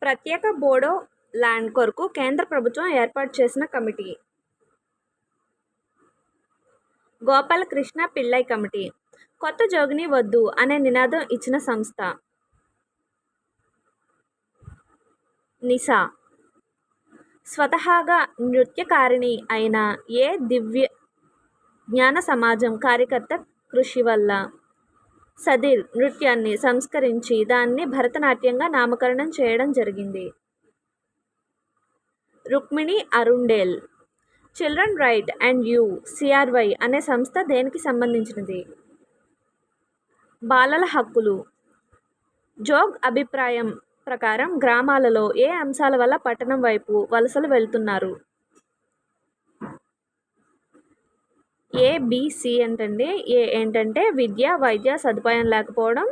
ప్రత్యేక బోడో ల్యాండ్ కొరకు కేంద్ర ప్రభుత్వం ఏర్పాటు చేసిన కమిటీ. గోపాలకృష్ణ పిళ్ళై కమిటీ. కొత్త జోగిని వద్దు అనే నినాదం ఇచ్చిన సంస్థ. నిసా. స్వతహాగా నృత్యకారిణి అయిన ఏ దివ్య జ్ఞాన సమాజం కార్యకర్త కృషి వల్ల సదిర్ నృత్యాన్ని సంస్కరించి దాన్ని భరతనాట్యంగా నామకరణం చేయడం జరిగింది. Rukmini అరుండేల్. Children right and you CRY అనే సంస్థ దేనికి సంబంధించినది? బాలల హక్కులు. జోగ్ అభిప్రాయం ప్రకారం గ్రామాలలో ఏ అంశాల వల్ల పట్టణం వైపు వలసలు వెళ్తున్నారు? ఏబిసి ఏంటంటే విద్య వైద్య సదుపాయం లేకపోవడం,